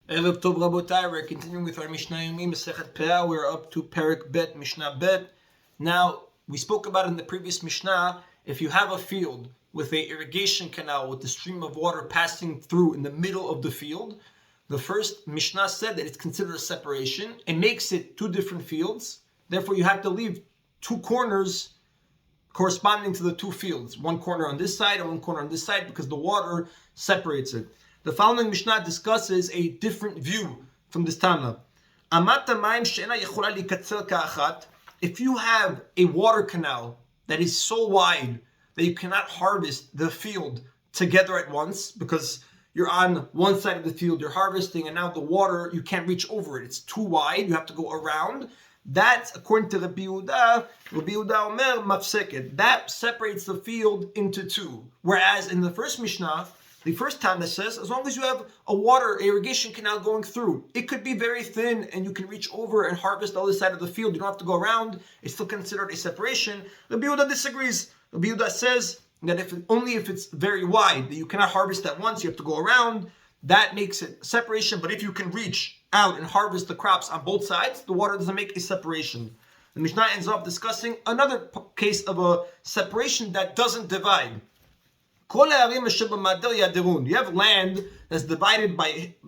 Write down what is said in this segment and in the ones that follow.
Erev Tov Rabotai, we're continuing with our Mishna Yomi, Masechet Peah. We're up to Perek Bet, Mishnah Bet. Now, we spoke about in the previous Mishnah, if you have a field with an irrigation canal with the stream of water passing through in the middle of the field, the first Mishnah said that it's considered a separation. It makes it two different fields. Therefore, you have to leave two corners corresponding to the two fields. One corner on this side and one corner on this side because the water separates it. The following Mishnah discusses a different view from this Tana. If you have a water canal that is so wide that you cannot harvest the field together at once because you're on one side of the field, you're harvesting, and now the water, you can't reach over it. It's too wide, you have to go around. That's, according to Rabbi Yehuda Omer mafseket. That separates the field into two. Whereas in the first Mishnah, the first Tana says, as long as you have a water irrigation canal going through, it could be very thin and you can reach over and harvest the other side of the field. You don't have to go around. It's still considered a separation. Rabbi Yehuda disagrees. Rabbi Yehuda says that only if it's very wide, that you cannot harvest at once, you have to go around. That makes it separation. But if you can reach out and harvest the crops on both sides, the water doesn't make a separation. The Mishnah ends up discussing another case of a separation that doesn't divide. You have land that's divided by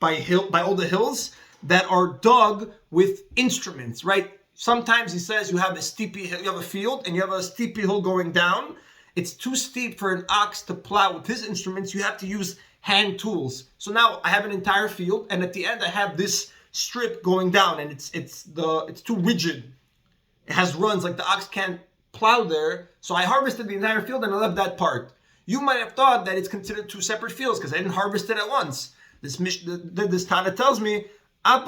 all the hills that are dug with instruments, right? Sometimes he says you have a steepy hill, you have a field and you have a steepy hill going down. It's too steep for an ox to plow with his instruments. You have to use hand tools. So now I have an entire field, and at the end I have this strip going down, and it's too rigid. It has runs, like the ox can't plow there. So I harvested the entire field and I left that part. You might have thought that it's considered two separate fields because I didn't harvest it at once. This Tana tells me, even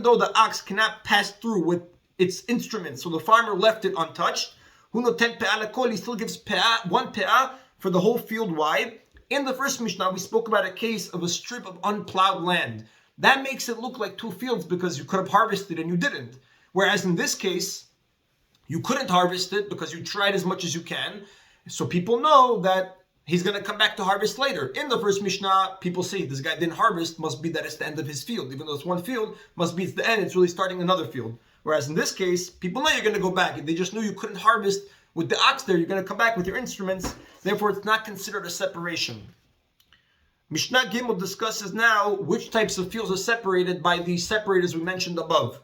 though the ox cannot pass through with its instruments, so the farmer left it untouched, he still gives one peah for the whole field wide. In the first Mishnah, we spoke about a case of a strip of unplowed land. That makes it look like two fields because you could have harvested and you didn't. Whereas in this case, you couldn't harvest it because you tried as much as you can. So people know that he's going to come back to harvest later. In the first Mishnah, people say this guy didn't harvest, must be that it's the end of his field. Even though it's one field, must be it's the end, it's really starting another field. Whereas in this case, people know you're going to go back. If they just knew you couldn't harvest with the ox there, you're going to come back with your instruments. Therefore, it's not considered a separation. Mishnah Gimel discusses now which types of fields are separated by the separators we mentioned above.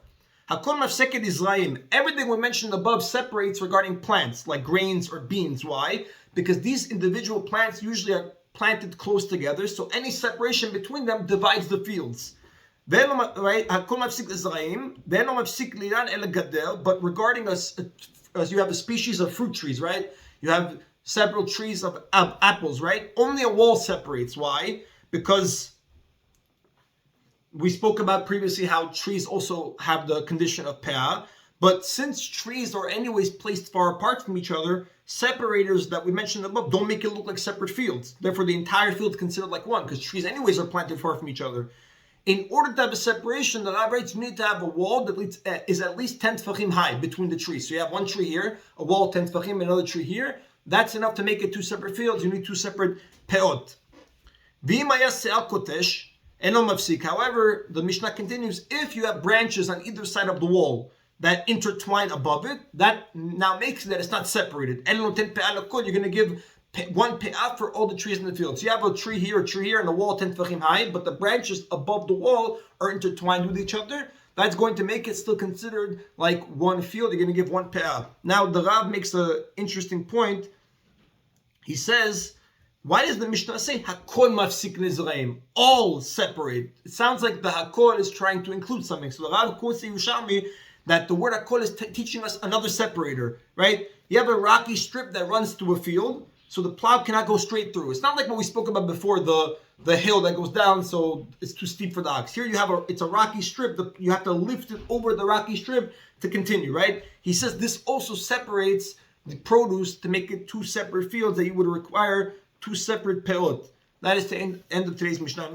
Hakol mafseket Israim. Everything we mentioned above separates regarding plants, like grains or beans. Why? Because these individual plants usually are planted close together, so any separation between them divides the fields. But regarding as you have a species of fruit trees, right? You have several trees of apples, right? Only a wall separates. Why? Because we spoke about previously how trees also have the condition of peah. But since trees are anyways placed far apart from each other, separators that we mentioned above don't make it look like separate fields. Therefore, the entire field is considered like one because trees anyways are planted far from each other. In order to have a separation, the Rav writes you need to have a wall that is at least 10 tefachim high between the trees. So you have one tree here, a wall 10 tefachim, another tree here. That's enough to make it two separate fields. You need two separate peot. However, the Mishnah continues, if you have branches on either side of the wall that intertwine above it, that now makes it that it's not separated. You're going to give one peah for all the trees in the field. So you have a tree here, and a wall 10 tefachim high, but the branches above the wall are intertwined with each other. That's going to make it still considered like one field. You're going to give one peah. Now, the Rav makes an interesting point. He says, why does the Mishnah say Hakol mafsik Nizraim? All separate. It sounds like the Hakol is trying to include something. So the Rav quotes the Yerushalmi that the word Hakol is teaching us another separator, right? You have a rocky strip that runs through a field, so the plow cannot go straight through. It's not like what we spoke about before, the hill that goes down, so it's too steep for the ox. Here you have it's a rocky strip. You have to lift it over the rocky strip to continue, right? He says this also separates the produce to make it two separate fields that you would require two separate peot. That is the end of today's Mishnah.